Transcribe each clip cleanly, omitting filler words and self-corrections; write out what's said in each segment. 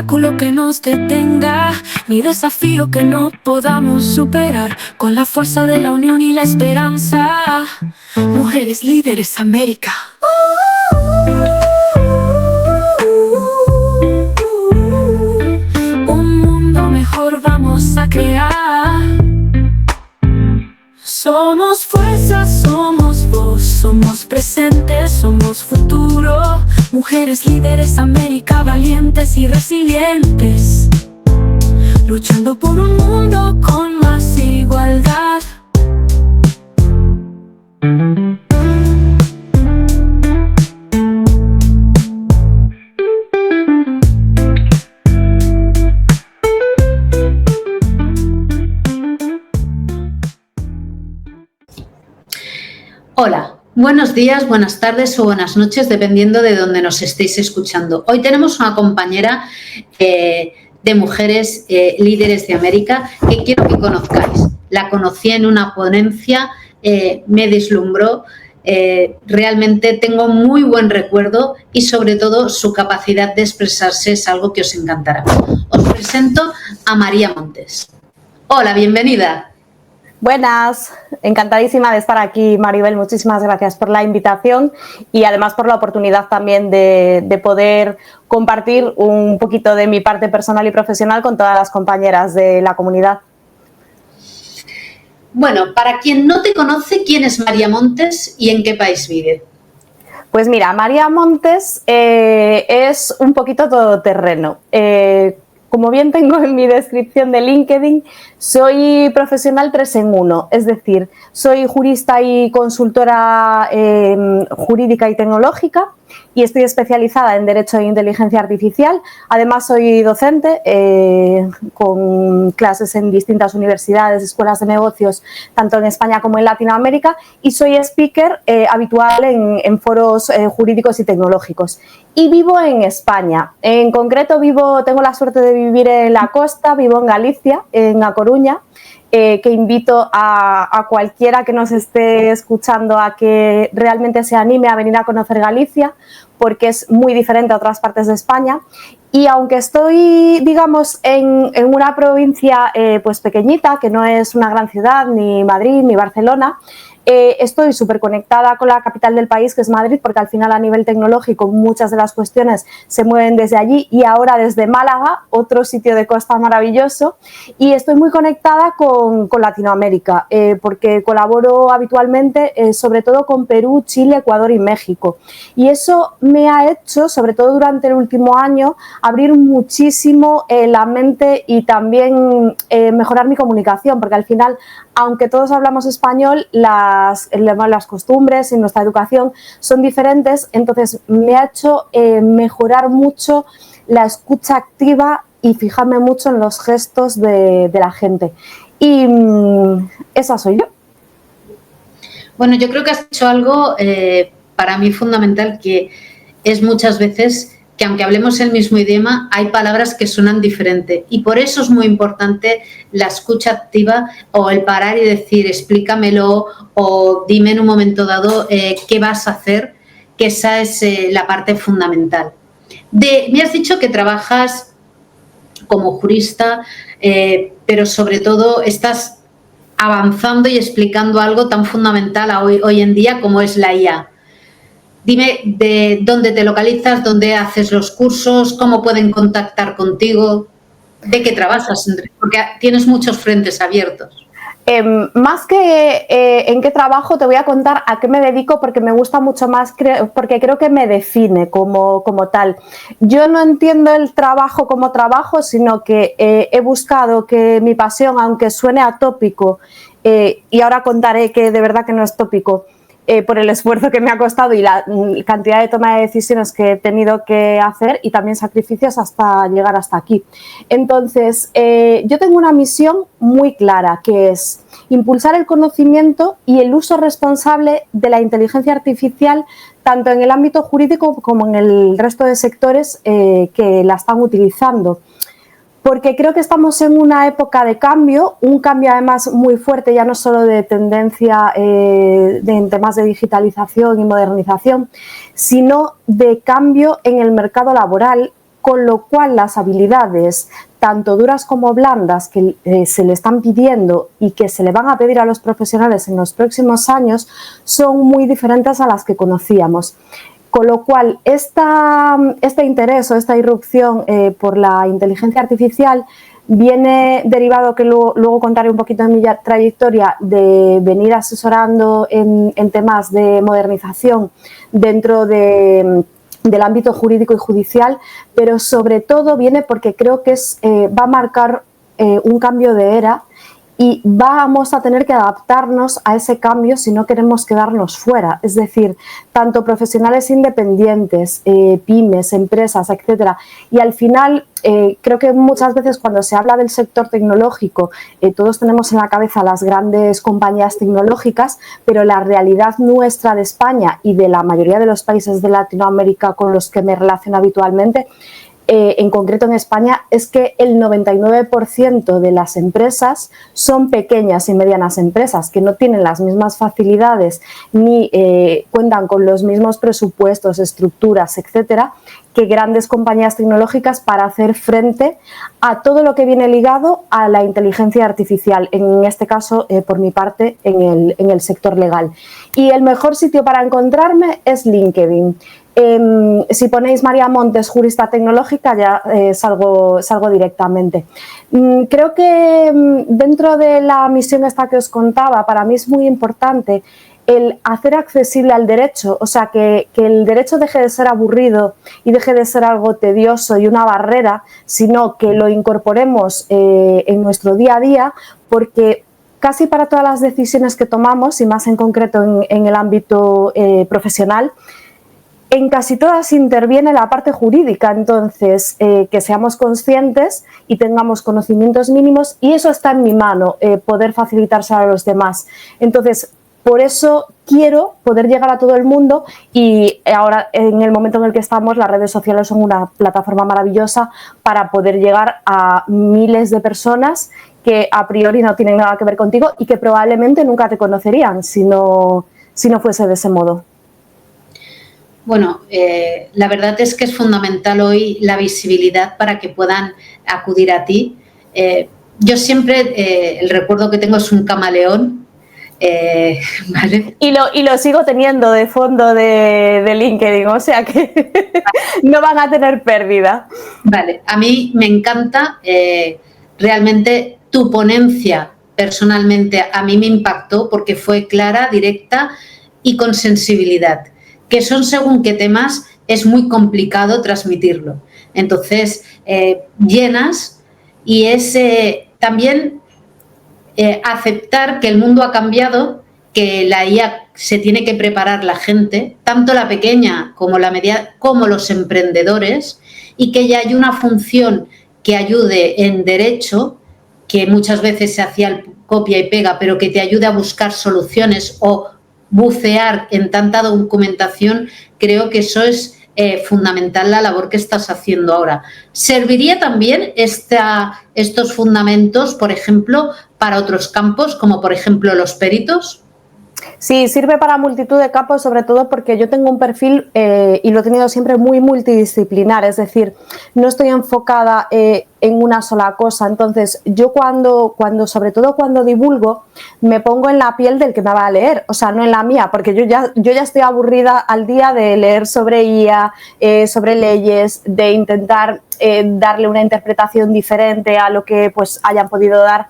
obstáculo que nos detenga, ni desafío que no podamos superar. Con la fuerza de la unión y la esperanza, Mujeres Líderes América. Un mundo mejor vamos a crear. Somos fuerza, somos voz, somos presente, somos futuro. Mujeres Líderes América, valientes y resilientes, luchando por un mundo con más igualdad. Hola, buenos días, buenas tardes o buenas noches, dependiendo de donde nos estéis escuchando. Hoy tenemos una compañera de Mujeres Líderes de América que quiero que conozcáis. La conocí en una ponencia, me deslumbró, realmente tengo muy buen recuerdo y sobre todo su capacidad de expresarse es algo que os encantará. Os presento a María Montes. Hola, bienvenida. Buenas, encantadísima de estar aquí, Maribel. Muchísimas gracias por la invitación y además por la oportunidad también de poder compartir un poquito de mi parte personal y profesional con todas las compañeras de la comunidad. Bueno, para quien no te conoce, ¿quién es María Montes y en qué país vive? Pues mira, María Montes es un poquito todoterreno. Como bien tengo en mi descripción de LinkedIn, soy profesional 3 en 1, es decir, soy jurista y consultora jurídica y tecnológica y estoy especializada en Derecho e Inteligencia Artificial. Además, soy docente con clases en distintas universidades, escuelas de negocios, tanto en España como en Latinoamérica, y soy speaker habitual en foros jurídicos y tecnológicos. Y vivo en España. En concreto, tengo la suerte de vivir en la costa, vivo en Galicia, en A Coruña, que invito a cualquiera que nos esté escuchando a que realmente se anime a venir a conocer Galicia, porque es muy diferente a otras partes de España. Y aunque estoy, digamos, en una provincia pues pequeñita, que no es una gran ciudad, ni Madrid, ni Barcelona, estoy súper conectada con la capital del país, que es Madrid, porque al final a nivel tecnológico muchas de las cuestiones se mueven desde allí y ahora desde Málaga, otro sitio de costa maravilloso, y estoy muy conectada con Latinoamérica, porque colaboro habitualmente sobre todo con Perú, Chile, Ecuador y México, y eso me ha hecho, sobre todo durante el último año, abrir muchísimo la mente y también mejorar mi comunicación, porque al final, aunque todos hablamos español, las costumbres y nuestra educación son diferentes, entonces me ha hecho mejorar mucho la escucha activa y fijarme mucho en los gestos de la gente. Y esa soy yo. Bueno, yo creo que has hecho algo para mí fundamental, que es muchas veces que aunque hablemos el mismo idioma, hay palabras que suenan diferente, y por eso es muy importante la escucha activa o el parar y decir explícamelo o dime en un momento dado qué vas a hacer, que esa es la parte fundamental. Me has dicho que trabajas como jurista, pero sobre todo estás avanzando y explicando algo tan fundamental hoy en día como es la IA. Dime de dónde te localizas, dónde haces los cursos, cómo pueden contactar contigo, de qué trabajas, porque tienes muchos frentes abiertos. Más que en qué trabajo, te voy a contar a qué me dedico, porque me gusta mucho más, porque creo que me define como tal. Yo no entiendo el trabajo como trabajo, sino que he buscado que mi pasión, aunque suene atópico, y ahora contaré que de verdad que no es tópico, por el esfuerzo que me ha costado y la cantidad de toma de decisiones que he tenido que hacer y también sacrificios hasta llegar hasta aquí. Entonces, yo tengo una misión muy clara, que es impulsar el conocimiento y el uso responsable de la inteligencia artificial, tanto en el ámbito jurídico como en el resto de sectores que la están utilizando. Porque creo que estamos en una época de cambio, un cambio además muy fuerte, ya no solo de tendencia en temas de digitalización y modernización, sino de cambio en el mercado laboral, con lo cual las habilidades, tanto duras como blandas, que se le están pidiendo y que se le van a pedir a los profesionales en los próximos años, son muy diferentes a las que conocíamos. Con lo cual, este interés o esta irrupción por la inteligencia artificial viene derivado, que luego contaré un poquito de mi trayectoria, de venir asesorando en temas de modernización dentro del ámbito jurídico y judicial, pero sobre todo viene porque creo que va a marcar un cambio de era y vamos a tener que adaptarnos a ese cambio si no queremos quedarnos fuera. Es decir, tanto profesionales independientes, pymes, empresas, etcétera. Y al final, creo que muchas veces cuando se habla del sector tecnológico, todos tenemos en la cabeza las grandes compañías tecnológicas, pero la realidad nuestra de España y de la mayoría de los países de Latinoamérica con los que me relaciono habitualmente, en concreto en España, es que el 99% de las empresas son pequeñas y medianas empresas que no tienen las mismas facilidades ni cuentan con los mismos presupuestos, estructuras, etcétera, que grandes compañías tecnológicas para hacer frente a todo lo que viene ligado a la inteligencia artificial, en este caso, por mi parte, en el sector legal. Y el mejor sitio para encontrarme es LinkedIn. Si ponéis María Montes, jurista tecnológica, ya salgo directamente. Creo que dentro de la misión esta que os contaba, para mí es muy importante el hacer accesible al derecho, o sea, que el derecho deje de ser aburrido y deje de ser algo tedioso y una barrera, sino que lo incorporemos en nuestro día a día, porque casi para todas las decisiones que tomamos, y más en concreto en el ámbito profesional, en casi todas interviene la parte jurídica. Entonces, que seamos conscientes y tengamos conocimientos mínimos, y eso está en mi mano, poder facilitárselo a los demás. Entonces, por eso quiero poder llegar a todo el mundo, y ahora, en el momento en el que estamos, las redes sociales son una plataforma maravillosa para poder llegar a miles de personas que a priori no tienen nada que ver contigo y que probablemente nunca te conocerían si no fuese de ese modo. Bueno, la verdad es que es fundamental hoy la visibilidad para que puedan acudir a ti. Yo siempre, el recuerdo que tengo es un camaleón, ¿vale? Y lo sigo teniendo de fondo de LinkedIn, o sea que no van a tener pérdida. Vale, a mí me encanta, realmente tu ponencia personalmente a mí me impactó porque fue clara, directa y con sensibilidad, que son según qué temas es muy complicado transmitirlo. Entonces, llenas, y es también aceptar que el mundo ha cambiado, que la IA se tiene que preparar la gente, tanto la pequeña como la media, como los emprendedores, y que ya hay una función que ayude en derecho, que muchas veces se hacía el copia y pega, pero que te ayude a buscar soluciones o bucear en tanta documentación. Creo que eso es fundamental, la labor que estás haciendo ahora. ¿Serviría también estos fundamentos, por ejemplo, para otros campos, como por ejemplo los peritos? Sí, sirve para multitud de campos, sobre todo porque yo tengo un perfil, y lo he tenido siempre, muy multidisciplinar, es decir, no estoy enfocada en una sola cosa. Entonces, yo sobre todo cuando divulgo, me pongo en la piel del que me va a leer, o sea, no en la mía, porque yo ya estoy aburrida al día de leer sobre IA, sobre leyes, de intentar darle una interpretación diferente a lo que pues hayan podido dar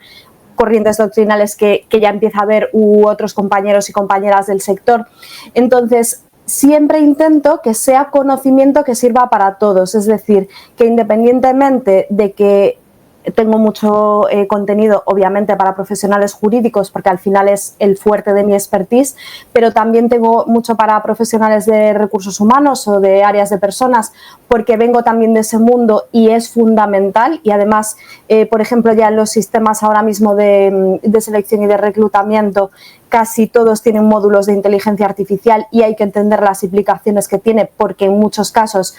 corrientes doctrinales que ya empieza a ver, u otros compañeros y compañeras del sector. Entonces, siempre intento que sea conocimiento que sirva para todos, es decir, que independientemente de que tengo mucho contenido, obviamente, para profesionales jurídicos, porque al final es el fuerte de mi expertise, pero también tengo mucho para profesionales de recursos humanos o de áreas de personas, porque vengo también de ese mundo y es fundamental. Y además, por ejemplo, ya en los sistemas ahora mismo de selección y de reclutamiento, casi todos tienen módulos de inteligencia artificial y hay que entender las implicaciones que tiene, porque en muchos casos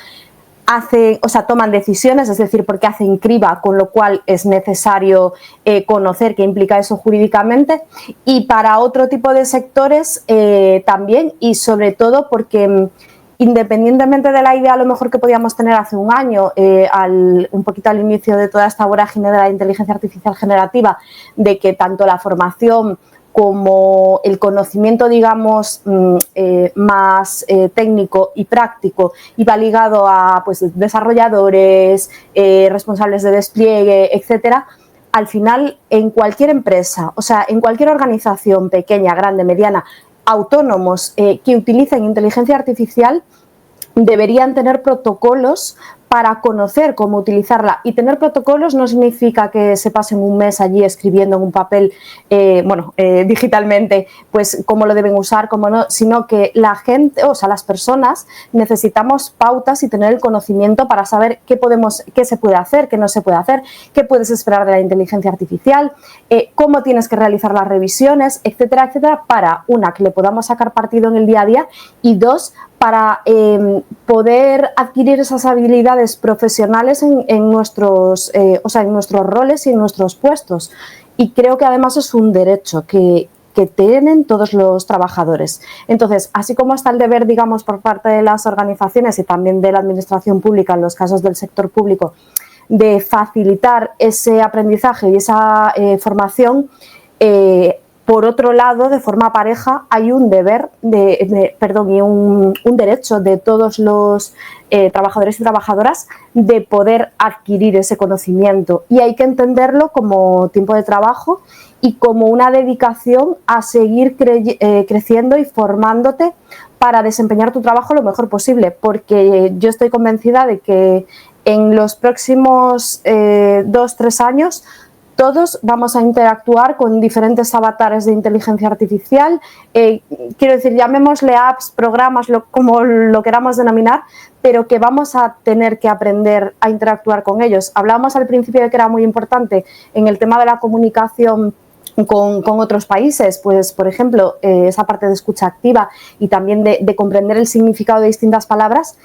toman decisiones, es decir, porque hacen criba, con lo cual es necesario conocer qué implica eso jurídicamente. Y para otro tipo de sectores también, y sobre todo porque independientemente de la idea a lo mejor que podíamos tener hace un año, un poquito al inicio de toda esta vorágine de la inteligencia artificial generativa, de que tanto la formación como el conocimiento, digamos, más técnico y práctico iba ligado a pues, desarrolladores, responsables de despliegue, etcétera. Al final, en cualquier empresa, o sea, en cualquier organización pequeña, grande, mediana, autónomos que utilicen inteligencia artificial deberían tener protocolos para conocer cómo utilizarla. Y tener protocolos no significa que se pasen un mes allí escribiendo en un papel, digitalmente, pues cómo lo deben usar, cómo no, sino que la gente, o sea, las personas necesitamos pautas y tener el conocimiento para saber qué se puede hacer, qué no se puede hacer, qué puedes esperar de la inteligencia artificial, cómo tienes que realizar las revisiones, etcétera, etcétera, para, una, que le podamos sacar partido en el día a día y dos, para poder adquirir esas habilidades profesionales en nuestros roles y en nuestros puestos. Y creo que además es un derecho que tienen todos los trabajadores. Entonces, así como está el deber, digamos, por parte de las organizaciones y también de la administración pública, en los casos del sector público, de facilitar ese aprendizaje y esa formación, por otro lado, de forma pareja, hay un deber y un derecho de todos los trabajadores y trabajadoras de poder adquirir ese conocimiento. Y hay que entenderlo como tiempo de trabajo y como una dedicación a seguir creciendo y formándote para desempeñar tu trabajo lo mejor posible. Porque yo estoy convencida de que en los próximos 2-3 años todos vamos a interactuar con diferentes avatares de inteligencia artificial, quiero decir, llamémosle apps, programas, como lo queramos denominar, pero que vamos a tener que aprender a interactuar con ellos. Hablábamos al principio de que era muy importante en el tema de la comunicación con otros países, pues por ejemplo, esa parte de escucha activa y también de comprender el significado de distintas palabras.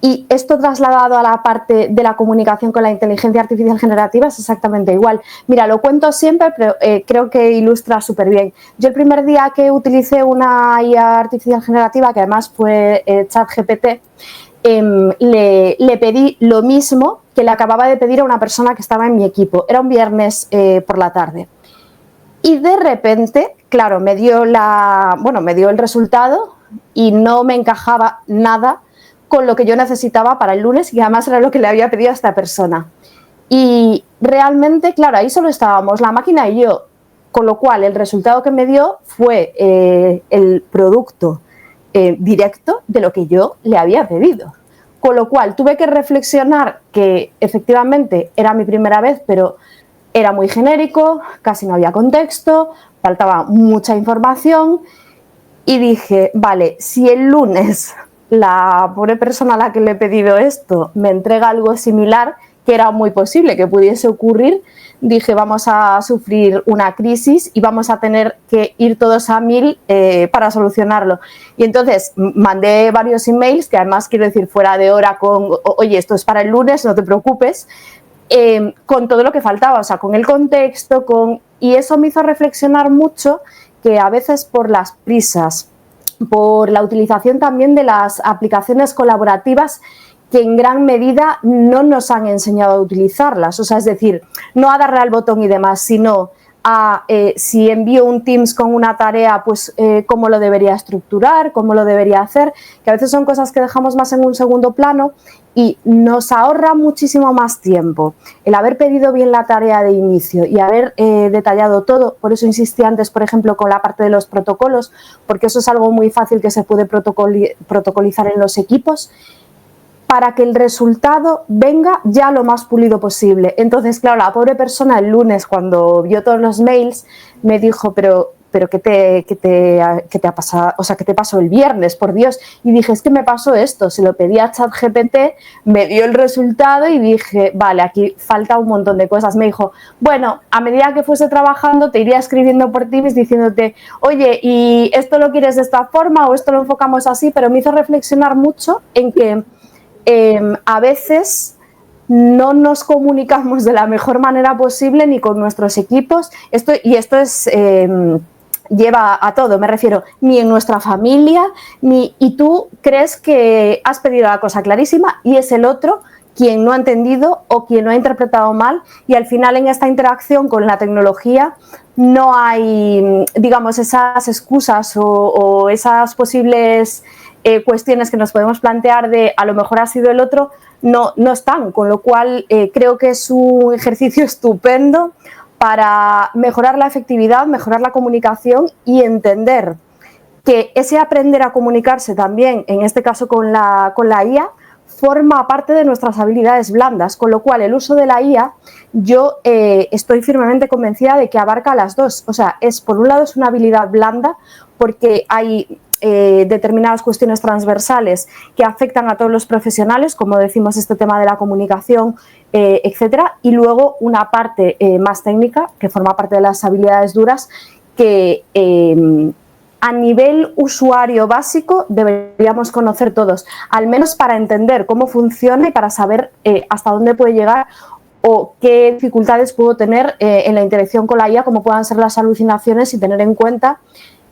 Y esto trasladado a la parte de la comunicación con la inteligencia artificial generativa es exactamente igual. Mira, lo cuento siempre, pero creo que ilustra súper bien. Yo el primer día que utilicé una IA artificial generativa, que además fue ChatGPT, le pedí lo mismo que le acababa de pedir a una persona que estaba en mi equipo. Era un viernes por la tarde. Y de repente, claro, me dio el resultado y no me encajaba nada con lo que yo necesitaba para el lunes y además era lo que le había pedido a esta persona. Y realmente, claro, ahí solo estábamos la máquina y yo, con lo cual el resultado que me dio fue el producto directo de lo que yo le había pedido. Con lo cual tuve que reflexionar que efectivamente era mi primera vez, pero era muy genérico, casi no había contexto, faltaba mucha información y dije, vale, si el lunes la pobre persona a la que le he pedido esto me entrega algo similar, que era muy posible que pudiese ocurrir, dije vamos a sufrir una crisis y vamos a tener que ir todos a 1000 para solucionarlo. Y entonces mandé varios emails, que además quiero decir fuera de hora con, oye, esto es para el lunes, no te preocupes, con todo lo que faltaba, o sea, con el contexto, y eso me hizo reflexionar mucho que a veces por las prisas, por la utilización también de las aplicaciones colaborativas que en gran medida no nos han enseñado a utilizarlas, o sea, es decir, no a darle al botón y demás, sino a si envío un Teams con una tarea, pues cómo lo debería estructurar, cómo lo debería hacer, que a veces son cosas que dejamos más en un segundo plano y nos ahorra muchísimo más tiempo el haber pedido bien la tarea de inicio y haber detallado todo. Por eso insistí antes, por ejemplo, con la parte de los protocolos, porque eso es algo muy fácil que se puede protocolizar en los equipos, para que el resultado venga ya lo más pulido posible. Entonces, claro, la pobre persona el lunes, cuando vio todos los mails, me dijo, pero ¿qué te ha pasado? O sea, ¿qué te pasó el viernes? Por Dios. Y dije, es que me pasó esto. Se lo pedí a ChatGPT, me dio el resultado y dije, vale, aquí falta un montón de cosas. Me dijo, bueno, a medida que fuese trabajando te iría escribiendo por Teams diciéndote, oye, ¿y esto lo quieres de esta forma o esto lo enfocamos así? Pero me hizo reflexionar mucho en que a veces no nos comunicamos de la mejor manera posible ni con nuestros equipos. Esto es lleva a todo, me refiero, ni en nuestra familia, y tú crees que has pedido la cosa clarísima y es el otro quien no ha entendido o quien lo ha interpretado mal, y al final en esta interacción con la tecnología no hay, digamos, esas excusas o esas posibles cuestiones que nos podemos plantear de a lo mejor ha sido el otro, no están, con lo cual creo que es un ejercicio estupendo para mejorar la efectividad, mejorar la comunicación y entender que ese aprender a comunicarse también, en este caso con la IA, forma parte de nuestras habilidades blandas, con lo cual el uso de la IA yo estoy firmemente convencida de que abarca las dos. O sea, por un lado es una habilidad blanda porque hay determinadas cuestiones transversales que afectan a todos los profesionales, como decimos este tema de la comunicación, etcétera, y luego una parte más técnica que forma parte de las habilidades duras que a nivel usuario básico deberíamos conocer todos, al menos para entender cómo funciona y para saber hasta dónde puede llegar o qué dificultades puedo tener en la interacción con la IA, como puedan ser las alucinaciones, y tener en cuenta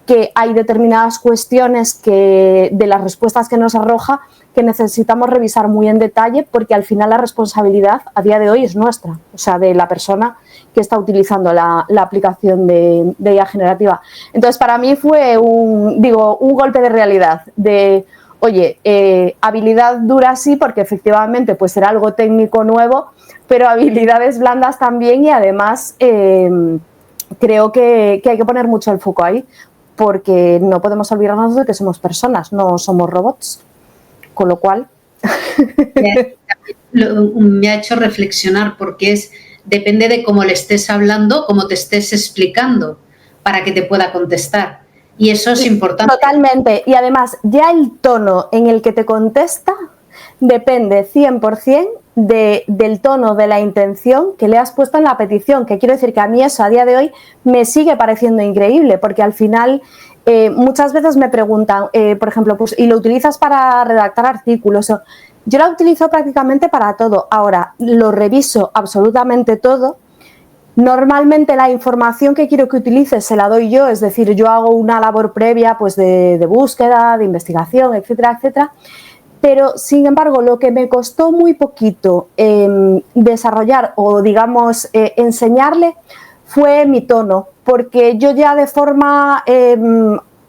que hay determinadas cuestiones de las respuestas que nos arroja que necesitamos revisar muy en detalle, porque al final la responsabilidad a día de hoy es nuestra, o sea, de la persona que está utilizando la aplicación de IA generativa. Entonces, para mí fue un golpe de realidad, de, oye, habilidad dura sí, porque efectivamente pues era algo técnico nuevo, pero habilidades blandas también, y además creo que hay que poner mucho el foco ahí, porque no podemos olvidarnos de que somos personas, no somos robots, con lo cual... Me ha hecho reflexionar, porque depende de cómo le estés hablando, cómo te estés explicando, para que te pueda contestar. Y eso es importante. Totalmente. Y además, ya el tono en el que te contesta depende 100% del tono, de la intención que le has puesto en la petición, que quiero decir que a mí eso a día de hoy me sigue pareciendo increíble, porque al final muchas veces me preguntan, por ejemplo, pues, ¿y lo utilizas para redactar artículos? Yo la utilizo prácticamente para todo. Ahora, lo reviso absolutamente todo. Normalmente la información que quiero que utilices se la doy yo, es decir, yo hago una labor previa pues de búsqueda, de investigación, etcétera, etcétera. Pero, sin embargo, lo que me costó muy poquito desarrollar o, digamos, enseñarle fue mi tono, porque yo ya de forma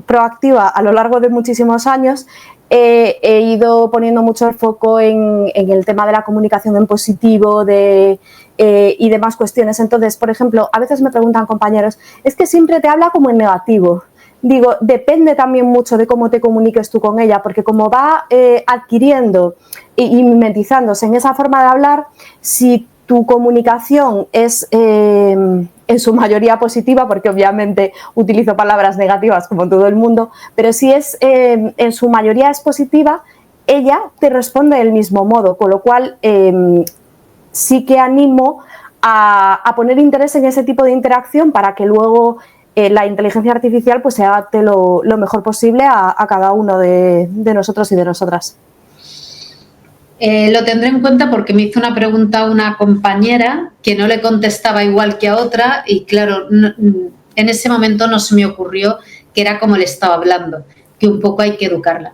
proactiva a lo largo de muchísimos años he ido poniendo mucho el foco en el tema de la comunicación en positivo y demás cuestiones. Entonces, por ejemplo, a veces me preguntan compañeros, es que siempre te habla como en negativo. Digo, depende también mucho de cómo te comuniques tú con ella, porque como va adquiriendo y mimetizándose en esa forma de hablar, si tu comunicación es en su mayoría positiva, porque obviamente utilizo palabras negativas como todo el mundo, pero si es en su mayoría es positiva, ella te responde del mismo modo, con lo cual sí que animo a poner interés en ese tipo de interacción para que luego la inteligencia artificial pues se adapte lo mejor posible a cada uno de nosotros y de nosotras. Lo tendré en cuenta porque me hizo una pregunta a una compañera que no le contestaba igual que a otra y claro, en ese momento no se me ocurrió que era como le estaba hablando, que un poco hay que educarla.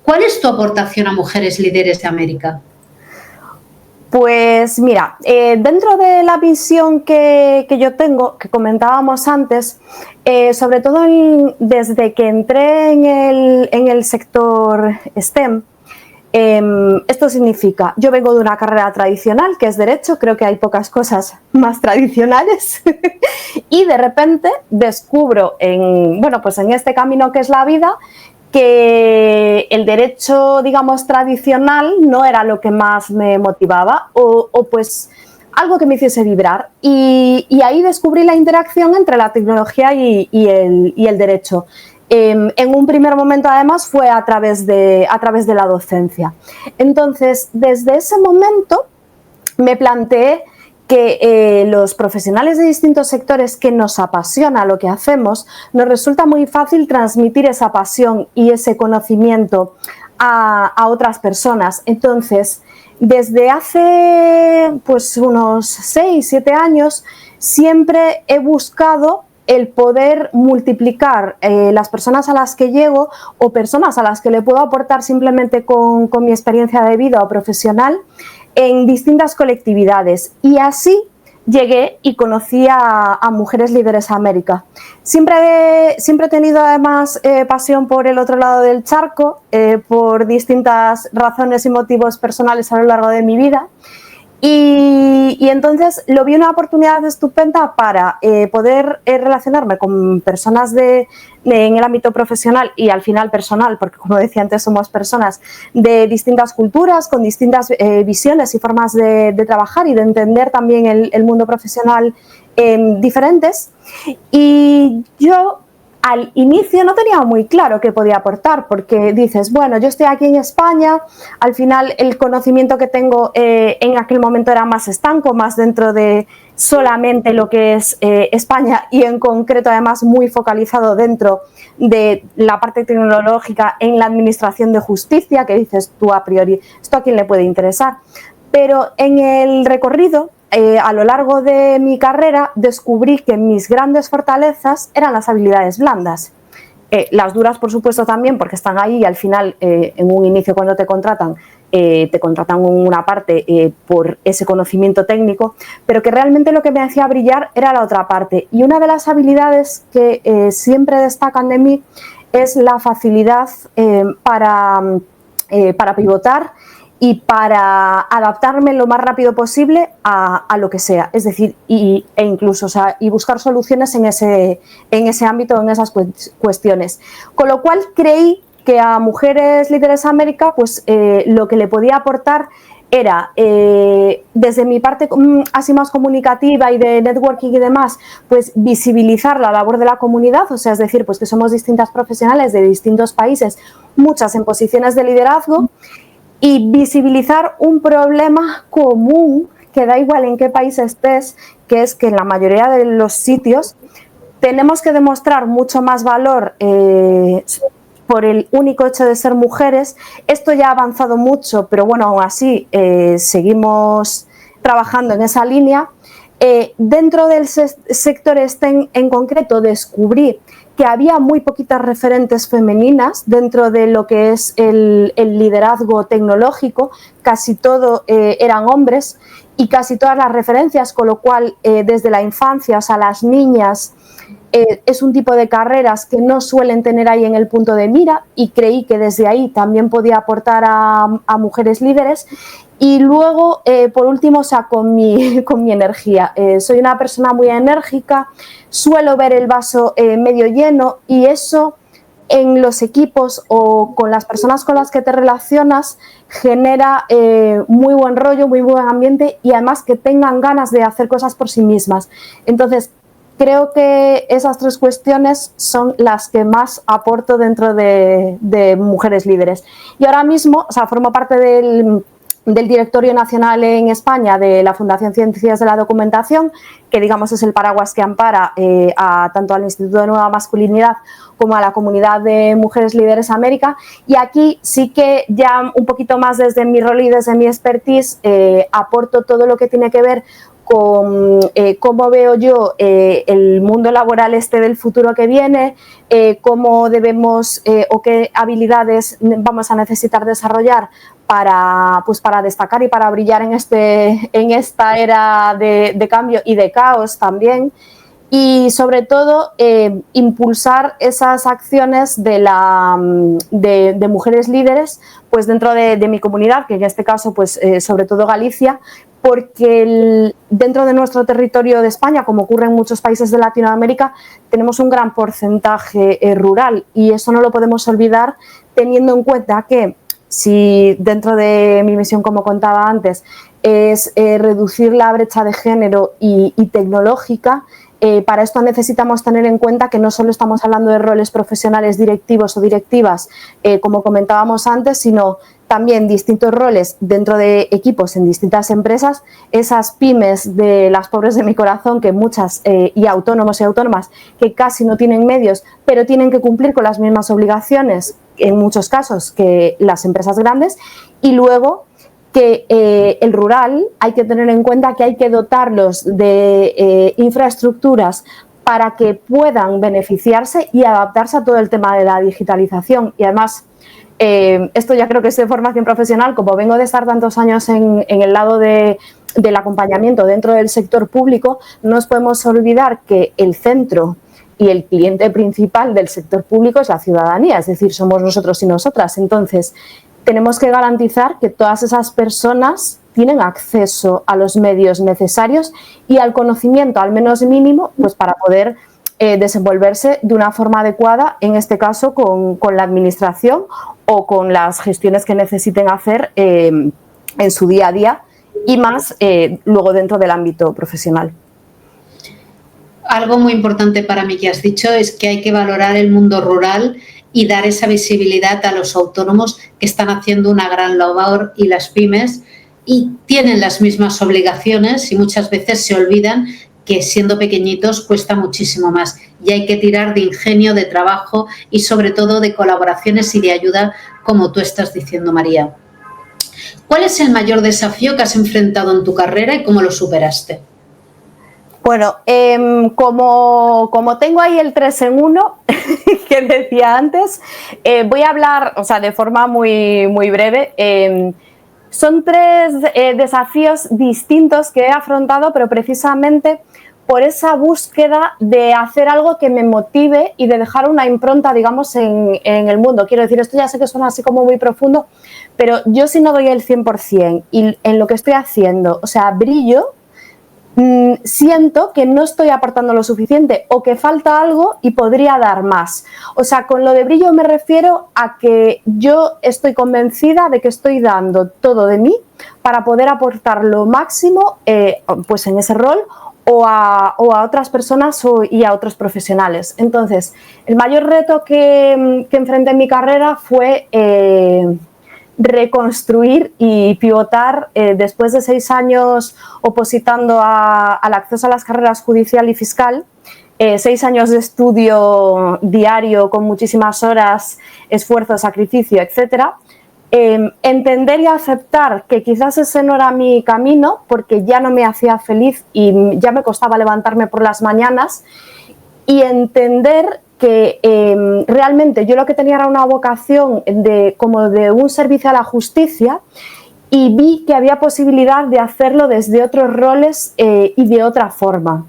¿Cuál es tu aportación a Mujeres Líderes de América? Pues mira, dentro de la visión que yo tengo, que comentábamos antes, sobre todo desde que entré en el sector STEM, esto significa, yo vengo de una carrera tradicional que es Derecho, creo que hay pocas cosas más tradicionales y de repente descubro pues en este camino que es la vida, que el derecho, digamos, tradicional no era lo que más me motivaba o pues algo que me hiciese vibrar y ahí descubrí la interacción entre la tecnología y el derecho. En un primer momento además fue a través de la docencia. Entonces, desde ese momento me planteé que los profesionales de distintos sectores que nos apasiona lo que hacemos, nos resulta muy fácil transmitir esa pasión y ese conocimiento a otras personas. Entonces, desde hace pues unos 6-7 años siempre he buscado el poder multiplicar las personas a las que llego o personas a las que le puedo aportar simplemente con mi experiencia de vida o profesional en distintas colectividades. Y así llegué y conocí a Mujeres Líderes América. Siempre he tenido además pasión por el otro lado del charco, por distintas razones y motivos personales a lo largo de mi vida. Y entonces lo vi una oportunidad estupenda para poder relacionarme con personas en el ámbito profesional y al final personal, porque como decía antes somos personas de distintas culturas, con distintas visiones y formas de trabajar y de entender también el mundo profesional diferentes. Y yo al inicio no tenía muy claro qué podía aportar, porque dices, bueno, yo estoy aquí en España, al final el conocimiento que tengo en aquel momento era más estanco, más dentro de solamente lo que es España y en concreto además muy focalizado dentro de la parte tecnológica en la administración de justicia, que dices tú a priori, ¿esto a quién le puede interesar? Pero en el recorrido, a lo largo de mi carrera, descubrí que mis grandes fortalezas eran las habilidades blandas. Las duras, por supuesto, también, porque están ahí y al final, en un inicio cuando te contratan una parte por ese conocimiento técnico, pero que realmente lo que me hacía brillar era la otra parte. Y una de las habilidades que siempre destacan de mí es la facilidad para pivotar y para adaptarme lo más rápido posible a lo que sea, es decir, e incluso, o sea, y buscar soluciones en ese ámbito, en esas cuestiones. Con lo cual creí que a Mujeres Líderes América, pues lo que le podía aportar era, desde mi parte así más comunicativa y de networking y demás, pues visibilizar la labor de la comunidad, o sea, es decir, pues que somos distintas profesionales de distintos países, muchas en posiciones de liderazgo, y visibilizar un problema común que da igual en qué país estés, que es que en la mayoría de los sitios tenemos que demostrar mucho más valor por el único hecho de ser mujeres. Esto ya ha avanzado mucho, pero bueno, aún así seguimos trabajando en esa línea. Dentro del sector STEM en concreto descubrí que había muy poquitas referentes femeninas dentro de lo que es el liderazgo tecnológico, casi todo eran hombres y casi todas las referencias, con lo cual desde la infancia, o sea, las niñas, es un tipo de carreras que no suelen tener ahí en el punto de mira y creí que desde ahí también podía aportar a mujeres líderes. Y luego, por último, o sea, con mi energía. Soy una persona muy enérgica, suelo ver el vaso medio lleno y eso en los equipos o con las personas con las que te relacionas genera muy buen rollo, muy buen ambiente y además que tengan ganas de hacer cosas por sí mismas. Entonces, creo que esas tres cuestiones son las que más aporto dentro de Mujeres Líderes. Y ahora mismo, o sea, formo parte del directorio nacional en España de la Fundación Ciencias de la Documentación, que digamos es el paraguas que ampara tanto al Instituto de Nueva Masculinidad como a la comunidad de Mujeres Líderes América, y aquí sí que ya un poquito más desde mi rol y desde mi expertise aporto todo lo que tiene que ver con cómo veo yo el mundo laboral del futuro que viene, cómo debemos o qué habilidades vamos a necesitar desarrollar para destacar y para brillar en esta era de cambio y de caos también. Y sobre todo impulsar esas acciones de mujeres líderes pues dentro de mi comunidad, que en este caso pues sobre todo Galicia, porque dentro de nuestro territorio de España, como ocurre en muchos países de Latinoamérica, tenemos un gran porcentaje rural y eso no lo podemos olvidar, teniendo en cuenta que si dentro de mi misión, como contaba antes, es reducir la brecha de género y tecnológica, para esto necesitamos tener en cuenta que no solo estamos hablando de roles profesionales directivos o directivas, como comentábamos antes, sino también distintos roles dentro de equipos en distintas empresas, esas pymes de las pobres de mi corazón, que muchas, y autónomos y autónomas, que casi no tienen medios, pero tienen que cumplir con las mismas obligaciones, en muchos casos, que las empresas grandes, y luego que el rural hay que tener en cuenta que hay que dotarlos de infraestructuras para que puedan beneficiarse y adaptarse a todo el tema de la digitalización. Y además, esto ya creo que es de formación profesional, como vengo de estar tantos años en el lado del acompañamiento dentro del sector público, no nos podemos olvidar que el centro y el cliente principal del sector público es la ciudadanía, es decir, somos nosotros y nosotras. Entonces, tenemos que garantizar que todas esas personas tienen acceso a los medios necesarios y al conocimiento, al menos mínimo, pues para poder desenvolverse de una forma adecuada, en este caso con la administración o con las gestiones que necesiten hacer en su día a día y más luego dentro del ámbito profesional. Algo muy importante para mí que has dicho es que hay que valorar el mundo rural y dar esa visibilidad a los autónomos que están haciendo una gran labor y las pymes y tienen las mismas obligaciones y muchas veces se olvidan que siendo pequeñitos cuesta muchísimo más y hay que tirar de ingenio, de trabajo y sobre todo de colaboraciones y de ayuda, como tú estás diciendo, María. ¿Cuál es el mayor desafío que has enfrentado en tu carrera y cómo lo superaste? Bueno, como tengo ahí el 3 en 1 que decía antes, voy a hablar, o sea, de forma muy, muy breve. Son 3 desafíos distintos que he afrontado, pero precisamente por esa búsqueda de hacer algo que me motive y de dejar una impronta, digamos, en el mundo. Quiero decir, esto ya sé que suena así como muy profundo, pero yo si no doy el 100% y en lo que estoy haciendo, o sea, brillo, siento que no estoy aportando lo suficiente o que falta algo y podría dar más. O sea, con lo de brillo me refiero a que yo estoy convencida de que estoy dando todo de mí para poder aportar lo máximo pues en ese rol o a otras personas y a otros profesionales. Entonces, el mayor reto que enfrenté en mi carrera fue reconstruir y pivotar después de 6 años opositando al acceso a las carreras judicial y fiscal, 6 años de estudio diario con muchísimas horas, esfuerzo, sacrificio, etcétera. Entender y aceptar que quizás ese no era mi camino porque ya no me hacía feliz y ya me costaba levantarme por las mañanas, y entender que realmente yo lo que tenía era una vocación como de un servicio a la justicia, y vi que había posibilidad de hacerlo desde otros roles y de otra forma.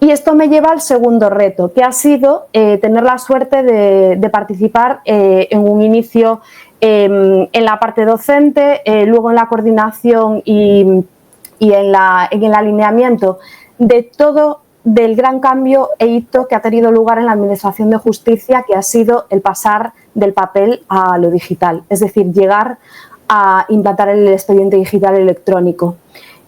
Y esto me lleva al segundo reto, que ha sido tener la suerte de participar en un inicio en la parte docente, luego en la coordinación y en el alineamiento de todo del gran cambio e hito que ha tenido lugar en la Administración de Justicia, que ha sido el pasar del papel a lo digital, es decir, llegar a implantar el expediente digital electrónico.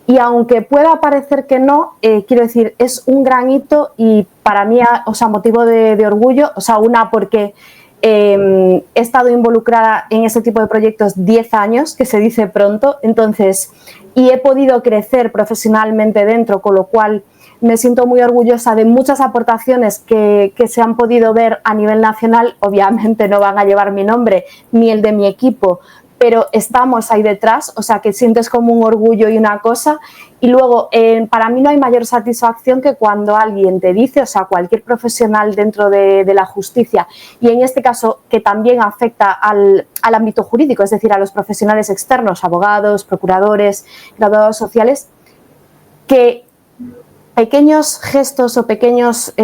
Y aunque pueda parecer que no, quiero decir, es un gran hito y para mí, o sea, motivo de orgullo, o sea, porque he estado involucrada en este tipo de proyectos 10 años, que se dice pronto, entonces, y he podido crecer profesionalmente dentro, con lo cual me siento muy orgullosa de muchas aportaciones que se han podido ver a nivel nacional. Obviamente no van a llevar mi nombre ni el de mi equipo, pero estamos ahí detrás, o sea, que sientes como un orgullo y una cosa. Y luego, para mí no hay mayor satisfacción que cuando alguien te dice, o sea, cualquier profesional dentro de la justicia, y en este caso que también afecta al ámbito jurídico, es decir, a los profesionales externos, abogados, procuradores, graduados sociales, que pequeños gestos o pequeños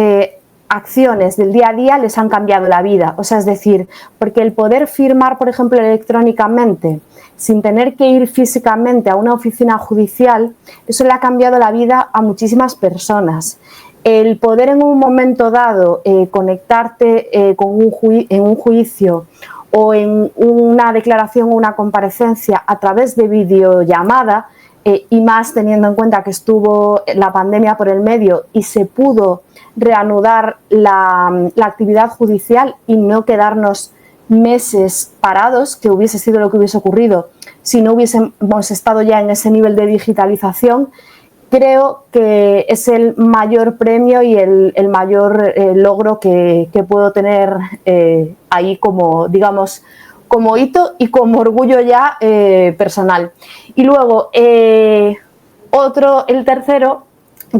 acciones del día a día les han cambiado la vida. O sea, es decir, porque el poder firmar, por ejemplo, electrónicamente, sin tener que ir físicamente a una oficina judicial, eso le ha cambiado la vida a muchísimas personas. El poder en un momento dado conectarte en un juicio o en una declaración o una comparecencia a través de videollamada, y más teniendo en cuenta que estuvo la pandemia por el medio y se pudo reanudar la actividad judicial y no quedarnos meses parados, que hubiese sido lo que hubiese ocurrido si no hubiésemos estado ya en ese nivel de digitalización. Creo que es el mayor premio y el mayor logro que puedo tener ahí como, digamos, como hito y como orgullo ya personal. Y luego, el tercero,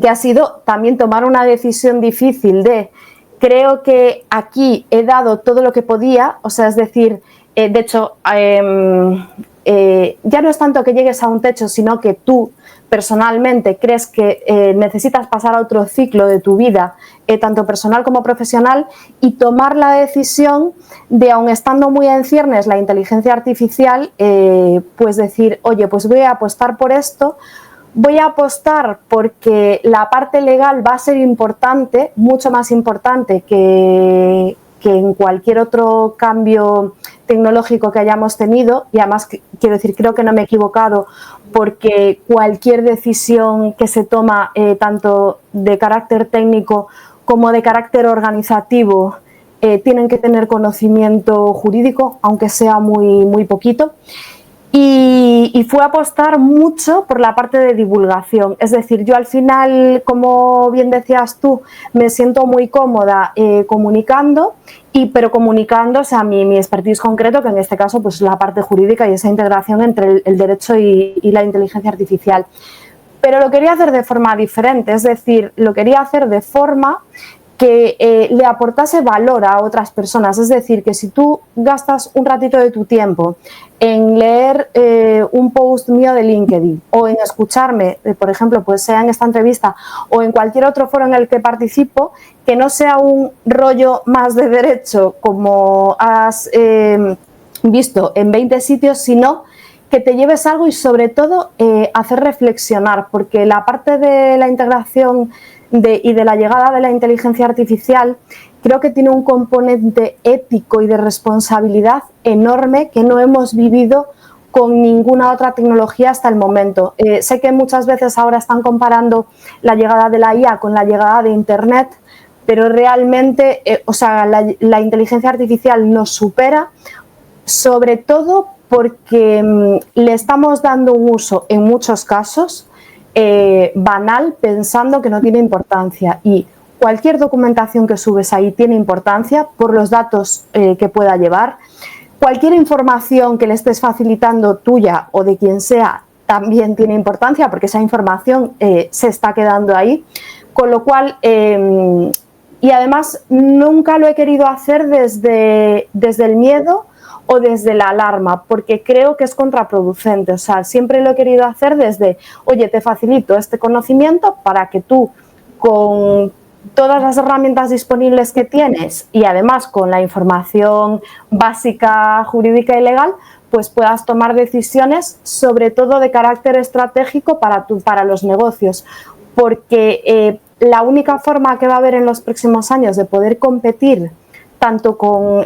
que ha sido también tomar una decisión difícil de creo que aquí he dado todo lo que podía, o sea, es decir, de hecho, ya no es tanto que llegues a un techo, sino que tú personalmente crees que necesitas pasar a otro ciclo de tu vida, tanto personal como profesional, y tomar la decisión de, aun estando muy en ciernes la inteligencia artificial, pues decir, oye, pues voy a apostar por esto. Voy a apostar porque la parte legal va a ser importante, mucho más importante que en cualquier otro cambio tecnológico que hayamos tenido, y además quiero decir, creo que no me he equivocado, porque cualquier decisión que se toma tanto de carácter técnico como de carácter organizativo tienen que tener conocimiento jurídico, aunque sea muy poquito. Y fue apostar mucho por la parte de divulgación. Es decir, yo al final, como bien decías tú, me siento muy cómoda comunicando, pero comunicando, o sea, mi expertise concreto, que en este caso pues la parte jurídica y esa integración entre el derecho y la inteligencia artificial. Pero lo quería hacer de forma diferente, es decir, lo quería hacer de forma que le aportase valor a otras personas. Es decir, que si tú gastas un ratito de tu tiempo en leer un post mío de LinkedIn o en escucharme, por ejemplo, pues sea en esta entrevista o en cualquier otro foro en el que participo, que no sea un rollo más de derecho como has visto en 20 sitios, sino que te lleves algo y sobre todo hacer reflexionar, porque la parte de la integración y de la llegada de la inteligencia artificial creo que tiene un componente ético y de responsabilidad enorme que no hemos vivido con ninguna otra tecnología hasta el momento. Sé que muchas veces ahora están comparando la llegada de la IA con la llegada de Internet, pero realmente o sea, la inteligencia artificial nos supera, sobre todo porque le estamos dando un uso en muchos casos banal, pensando que no tiene importancia, y cualquier documentación que subes ahí tiene importancia por los datos que pueda llevar. Cualquier información que le estés facilitando, tuya o de quien sea, también tiene importancia porque esa información se está quedando ahí, con lo cual y además nunca lo he querido hacer desde el miedo o desde la alarma, porque creo que es contraproducente. O sea, siempre lo he querido hacer desde, oye, te facilito este conocimiento para que tú, con todas las herramientas disponibles que tienes y además con la información básica, jurídica y legal, pues puedas tomar decisiones, sobre todo de carácter estratégico para los negocios, porque la única forma que va a haber en los próximos años de poder competir tanto con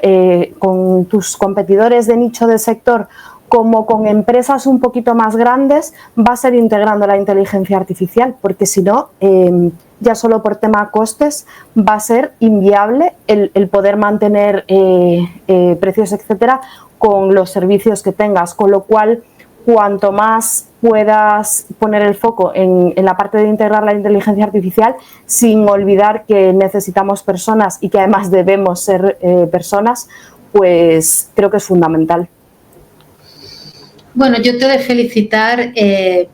tus competidores de nicho de sector como con empresas un poquito más grandes, va a ser integrando la inteligencia artificial, porque si no, ya solo por tema costes, va a ser inviable el poder mantener precios, etcétera, con los servicios que tengas, con lo cual cuanto más puedas poner el foco en la parte de integrar la inteligencia artificial, sin olvidar que necesitamos personas y que además debemos ser personas, pues creo que es fundamental. Bueno, yo te he de felicitar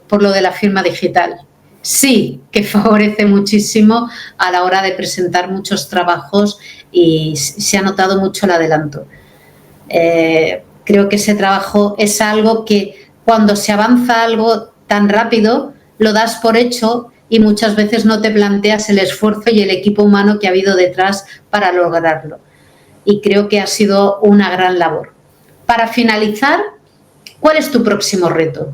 por lo de la firma digital. Sí, que favorece muchísimo a la hora de presentar muchos trabajos y se ha notado mucho el adelanto. Creo que ese trabajo es algo que cuando se avanza algo tan rápido, lo das por hecho y muchas veces no te planteas el esfuerzo y el equipo humano que ha habido detrás para lograrlo. Y creo que ha sido una gran labor. Para finalizar, ¿cuál es tu próximo reto?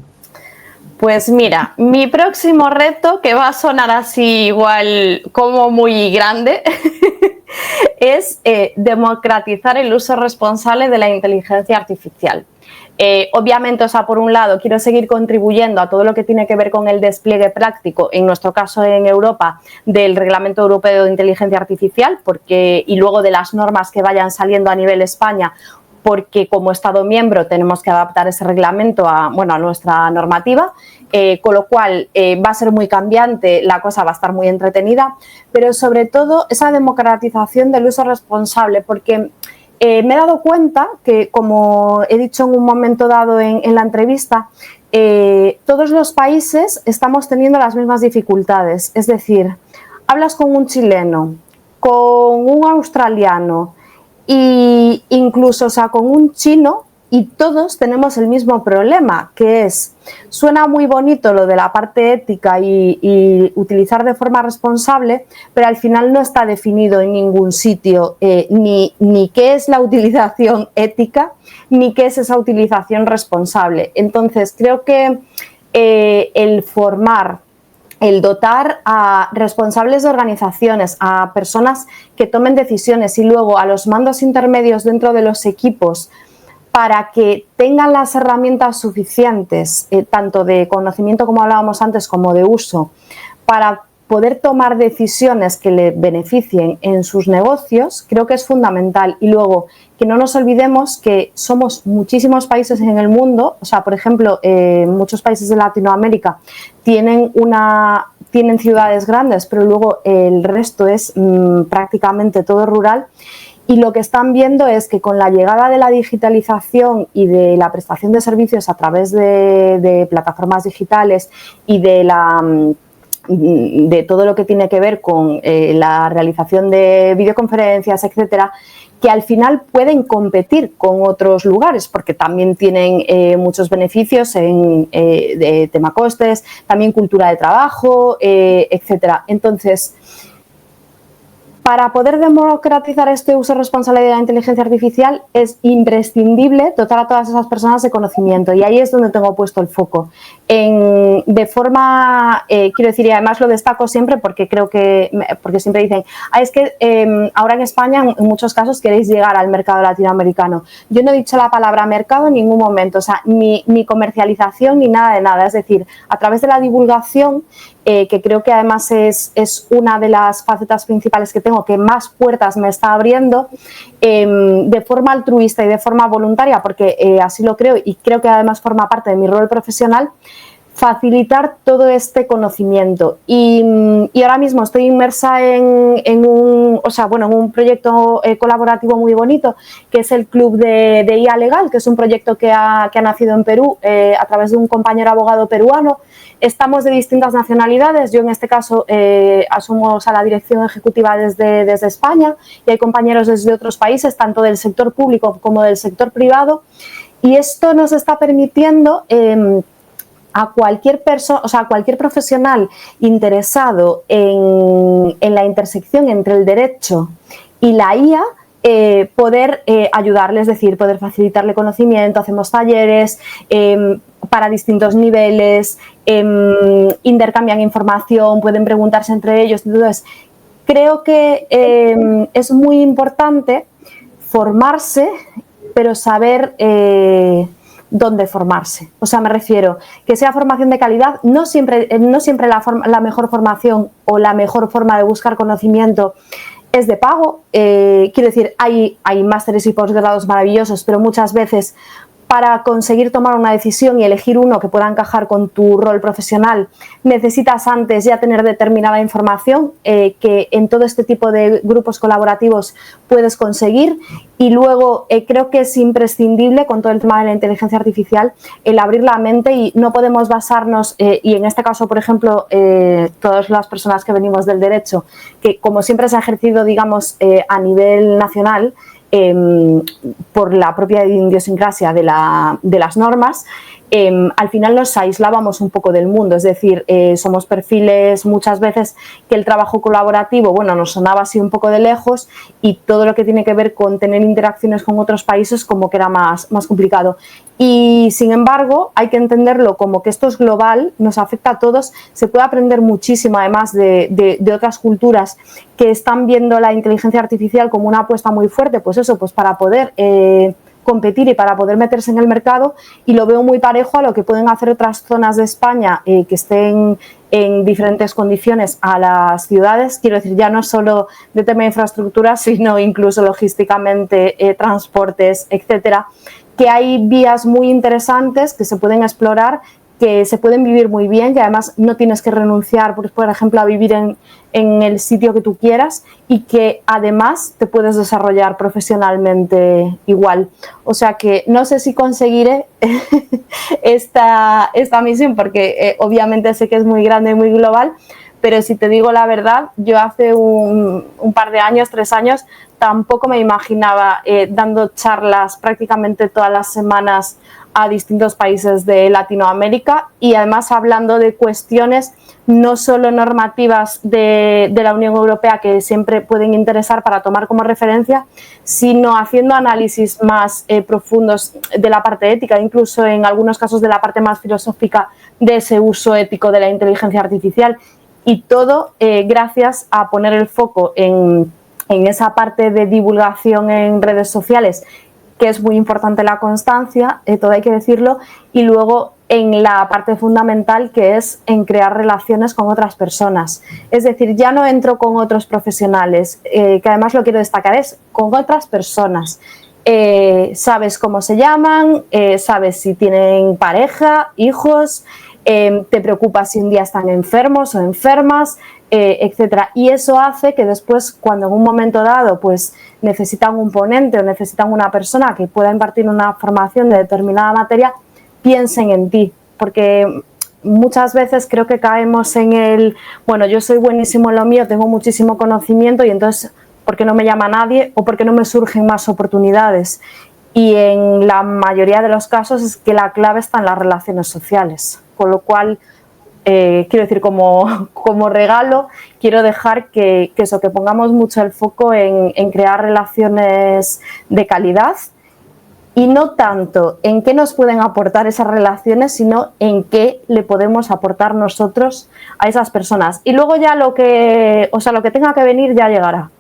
Pues mira, mi próximo reto, que va a sonar así igual como muy grande, es democratizar el uso responsable de la inteligencia artificial. Obviamente, o sea, por un lado, quiero seguir contribuyendo a todo lo que tiene que ver con el despliegue práctico, en nuestro caso en Europa, del Reglamento Europeo de Inteligencia Artificial, y luego de las normas que vayan saliendo a nivel España, porque como Estado miembro tenemos que adaptar ese reglamento a nuestra normativa, con lo cual va a ser muy cambiante, la cosa va a estar muy entretenida, pero sobre todo esa democratización del uso responsable, porque me he dado cuenta que, como he dicho en un momento dado en la entrevista, todos los países estamos teniendo las mismas dificultades. Es decir, hablas con un chileno, con un australiano e incluso, o sea, con un chino, y todos tenemos el mismo problema, que es, suena muy bonito lo de la parte ética y utilizar de forma responsable, pero al final no está definido en ningún sitio ni qué es la utilización ética, ni qué es esa utilización responsable. Entonces, creo que el formar, el dotar a responsables de organizaciones, a personas que tomen decisiones y luego a los mandos intermedios dentro de los equipos, para que tengan las herramientas suficientes, tanto de conocimiento como hablábamos antes, como de uso, para poder tomar decisiones que le beneficien en sus negocios, creo que es fundamental. Y luego, que no nos olvidemos que somos muchísimos países en el mundo, o sea, por ejemplo, muchos países de Latinoamérica tienen ciudades grandes, pero luego el resto es prácticamente todo rural. Y lo que están viendo es que con la llegada de la digitalización y de la prestación de servicios a través de plataformas digitales y de todo lo que tiene que ver con la realización de videoconferencias, etcétera, que al final pueden competir con otros lugares porque también tienen muchos beneficios de tema costes, también cultura de trabajo, etcétera. Entonces, para poder democratizar este uso responsable de la inteligencia artificial es imprescindible dotar a todas esas personas de conocimiento, y ahí es donde tengo puesto el foco. De forma, quiero decir, y además lo destaco siempre porque porque siempre dicen, es que ahora en España en muchos casos queréis llegar al mercado latinoamericano. Yo no he dicho la palabra mercado en ningún momento, o sea, ni comercialización ni nada de nada, es decir, a través de la divulgación, que creo que además es una de las facetas principales que tengo, que más puertas me está abriendo, de forma altruista y de forma voluntaria, porque así lo creo y creo que además forma parte de mi rol profesional, facilitar todo este conocimiento. Y ahora mismo estoy inmersa en un proyecto colaborativo muy bonito, que es el Club de IA Legal, que es un proyecto que ha nacido en Perú a través de un compañero abogado peruano. Estamos de distintas nacionalidades, yo en este caso asumo a la dirección ejecutiva desde España, y hay compañeros desde otros países, tanto del sector público como del sector privado, y esto nos está permitiendo a cualquier persona, a cualquier profesional interesado en la intersección entre el derecho y la IA, poder ayudarle, es decir, poder facilitarle conocimiento. Hacemos talleres para distintos niveles, intercambian información, pueden preguntarse entre ellos. Entonces, creo que es muy importante formarse, pero saber dónde formarse. O sea, me refiero que sea formación de calidad. No siempre la mejor formación o la mejor forma de buscar conocimiento es de pago. Quiero decir, hay másteres y posgrados maravillosos, pero muchas veces para conseguir tomar una decisión y elegir uno que pueda encajar con tu rol profesional, necesitas antes ya tener determinada información que en todo este tipo de grupos colaborativos puedes conseguir. Y luego creo que es imprescindible, con todo el tema de la inteligencia artificial, el abrir la mente, y no podemos basarnos, y en este caso, por ejemplo, todas las personas que venimos del derecho, que como siempre se ha ejercido, digamos, a nivel nacional, por la propia idiosincrasia de las normas, al final nos aislábamos un poco del mundo. Es decir, somos perfiles muchas veces que el trabajo colaborativo, bueno, nos sonaba así un poco de lejos, y todo lo que tiene que ver con tener interacciones con otros países como que era más complicado. Y sin embargo, hay que entenderlo como que esto es global, nos afecta a todos, se puede aprender muchísimo además de otras culturas que están viendo la inteligencia artificial como una apuesta muy fuerte, pues eso, pues para poder competir y para poder meterse en el mercado, y lo veo muy parejo a lo que pueden hacer otras zonas de España que estén en diferentes condiciones a las ciudades. Quiero decir, ya no solo de tema de infraestructura, sino incluso logísticamente, transportes, etcétera, que hay vías muy interesantes que se pueden explorar que se pueden vivir muy bien, que además no tienes que renunciar, por ejemplo, a vivir en el sitio que tú quieras y que además te puedes desarrollar profesionalmente igual. O sea que no sé si conseguiré esta misión porque obviamente sé que es muy grande y muy global, pero si te digo la verdad, yo hace un par de años, 3 años, tampoco me imaginaba dando charlas prácticamente todas las semanas a distintos países de Latinoamérica y además hablando de cuestiones no solo normativas de la Unión Europea que siempre pueden interesar para tomar como referencia, sino haciendo análisis más profundos de la parte ética, incluso en algunos casos de la parte más filosófica de ese uso ético de la inteligencia artificial. Y todo gracias a poner el foco en esa parte de divulgación en redes sociales, que es muy importante la constancia, todo hay que decirlo, y luego en la parte fundamental que es en crear relaciones con otras personas. Es decir, ya no entro con otros profesionales, que además lo quiero destacar, es con otras personas. Sabes cómo se llaman, sabes si tienen pareja, hijos, te preocupas si un día están enfermos o enfermas, etcétera. Y eso hace que después, cuando en un momento dado pues necesitan un ponente o necesitan una persona que pueda impartir una formación de determinada materia, piensen en ti, porque muchas veces creo que caemos en el, bueno, yo soy buenísimo en lo mío, tengo muchísimo conocimiento y entonces, ¿por qué no me llama nadie o por qué no me surgen más oportunidades? Y en la mayoría de los casos es que la clave está en las relaciones sociales, con lo cual quiero decir, como regalo, quiero dejar que pongamos mucho el foco en crear relaciones de calidad y no tanto en qué nos pueden aportar esas relaciones, sino en qué le podemos aportar nosotros a esas personas. Y luego ya lo que tenga que venir ya llegará.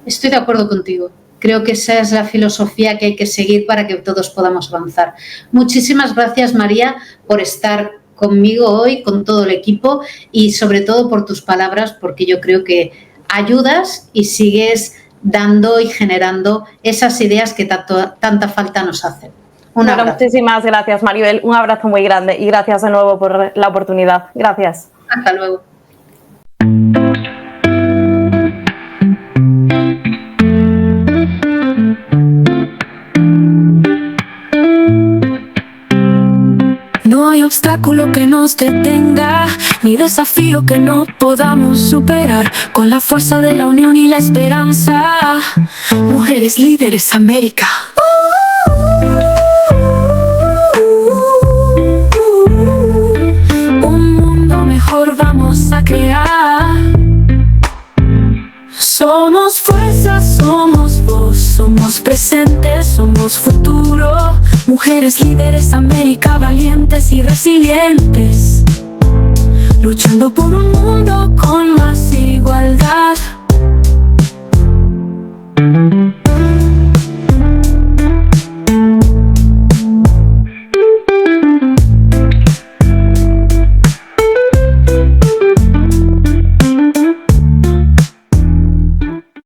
Estoy de acuerdo contigo. Creo que esa es la filosofía que hay que seguir para que todos podamos avanzar. Muchísimas gracias, María, por estar conmigo hoy, con todo el equipo y sobre todo por tus palabras, porque yo creo que ayudas y sigues dando y generando esas ideas que tanta falta nos hacen. Bueno, muchísimas gracias, Maribel. Un abrazo muy grande y gracias de nuevo por la oportunidad. Gracias. Hasta luego. No hay obstáculo que nos detenga, ni desafío que no podamos superar. Con la fuerza de la unión y la esperanza, Mujeres Líderes América. Un mundo mejor vamos a crear. Somos fuerza, somos voz, somos presente, somos futuro. Mujeres Líderes América, valientes y resilientes, luchando por un mundo con más igualdad.